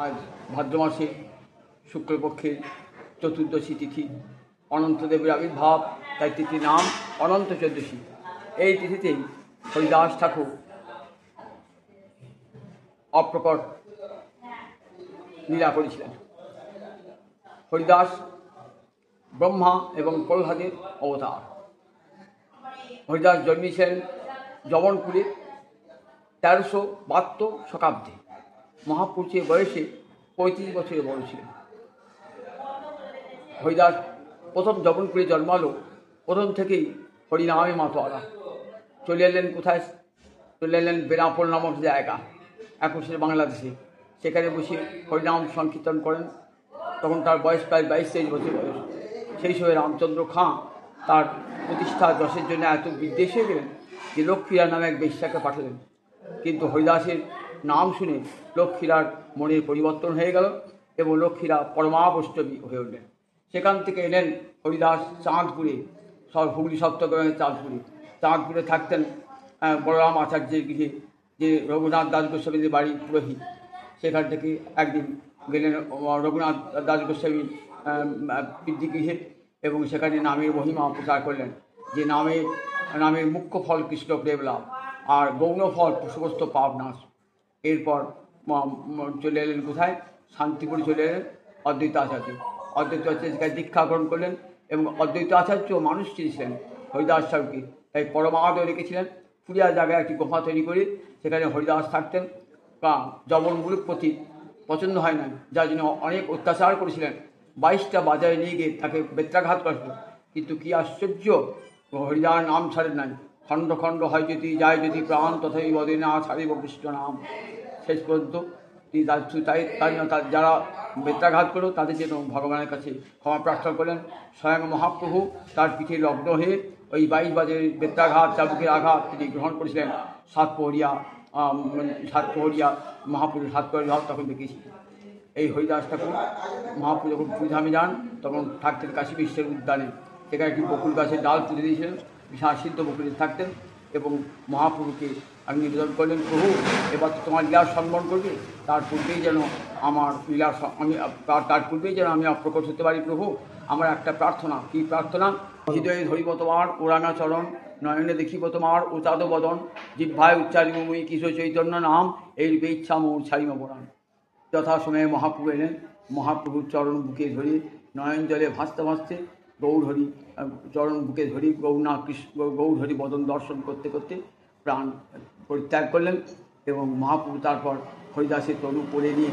আজ ভাদ্র মাসে শুক্লপক্ষের চতুর্দশী তিথি, অনন্তদেবের আবির্ভাব, তাই তিথির নাম অনন্ত চতুর্দশী। এই তিথিতেই হরিদাস ঠাকুর অপ্রকট লীলা করেছিলেন। হরিদাস ব্রহ্মা এবং প্রহ্লাদের অবতার। হরিদাস জন্মেছিলেন যবনপুরে 1372 শতাব্দে। মহাপুরুষের বয়সে 35 বছরের বড় ছিলেন। হরিদাস প্রথম যবনপুরে জন্মালো, প্রথম থেকেই হরিনামে মাতোয়ারা। চলে এলেন কোথায়? চলে এলেন বেনাপোল নামক জায়গা, এখন সে বাংলাদেশে। সেখানে বসে হরিনাম সংকীর্তন করেন। তখন তার বয়স প্রায় 22-23 বছর বয়স। সেই সময় রামচন্দ্র খাঁ তার প্রতিষ্ঠা যশের জন্য এত বিদ্বেষ হয়ে গেলেন যে লক্ষ্মীরা নামে এক বেশ্যাকে পাঠালেন। কিন্তু হরিদাসের নাম শুনে লক্ষ্মীরার মনের পরিবর্তন হয়ে গেল এবং লক্ষ্মীরা পরমাবৈষ্ণবী হয়ে উঠলেন। সেখান থেকে এলেন হরিদাস চাঁদপুরে, হুগলি সপ্তগ্রামের চাঁদপুরে থাকতেন বলরাম আচার্যের গৃহে, যে রঘুনাথ দাস গোস্বামীদের বাড়ি পুরোহিত। সেখান থেকে একদিন গেলেন রঘুনাথ দাস গোস্বামীর পিতৃগৃহে এবং সেখানে নামের মহিমা প্রচার করলেন, যে নামের মুখ্য ফল কৃষ্ণ প্রেম লাভ, আর গৌণ ফল সমস্ত পাপ নাশ। এরপর চলে এলেন কোথায়? শান্তিপুরে চলে এলেন অদ্বৈত আচার্য। অদ্বৈত আচার্য সেখানে দীক্ষা গ্রহণ করলেন এবং অদ্বৈত আচার্য মানুষ চিনেছিলেন হরিদাস ঠাকুরকে, তাই পরমাদর রেখেছিলেন। পুরিয়া জায়গায় একটি গুহা তৈরি করে সেখানে হরিদাস থাকতেন। যবনগুলোর প্রতি পছন্দ হয় না, যার জন্য অনেক অত্যাচার করেছিলেন। 22টা বাজারে নিয়ে গিয়ে তাকে বেত্রাঘাত করেছিল। কিন্তু কি আশ্চর্য, হরিদাস নাম ছাড়েন নাই। খণ্ড খণ্ড হয় যদি যায় যদি প্রাণ, তথাপি বদে না ছাড়িব কৃষ্ণ নাম। শেষ পর্যন্ত যারা বেত্রাঘাত করলো তাদের জন্য ভগবানের কাছে ক্ষমা প্রার্থনা করলেন। স্বয়ং মহাপ্রভু তার পিঠে লগ্ন হয়ে ওই 22 বাজারের বেত্রাঘাত, চাবুকের আঘাত তিনি গ্রহণ করেছিলেন। সাতপহরিয়া মহাপুরুষ সাতপহরিয়া তখন দেখেছি। এই হরিদাস ঠাকুর মহাপুরু যখন পুরীধামে যান তখন থাকতেন কাশী বিশ্বের উদ্যানে। সেখানে একটি বকুল গাছের ডাল পুঁতে দিয়েছিলেন, বিশাল সিদ্ধ বকুলে থাকতেন এবং মহাপুরুকে আমি নিবেদন করলেন, প্রভু এবার তো তোমার লীলার সম্মান করবে, তার পূর্বেই যেন আমি প্রকট হতে পারি। প্রভু আমার একটা প্রার্থনা। কী প্রার্থনা? হৃদয়ে ধরিব তোমার ওরাঙা চরণ, নয়নে দেখিব তোমার উচাদ বদন, জিহ্বায় উচ্চারিব মুই কিশোর চৈতন্য নাম, এই রূপে ইচ্ছা মোর ছাড়িব বরান। যথাসময়ে মহাপ্রভু এলেন। মহাপ্রভুর চরণ বুকে ধরে নয়ন জলে ভাসতে ভাসতে গৌরহরি চরণ বুকে ধরি গৌরহরি বদন দর্শন করতে করতে প্রাণ পরিত্যাগ করলেন এবং মহাপ্রভু তারপর হরিদাসের তনু পড়ে নিয়ে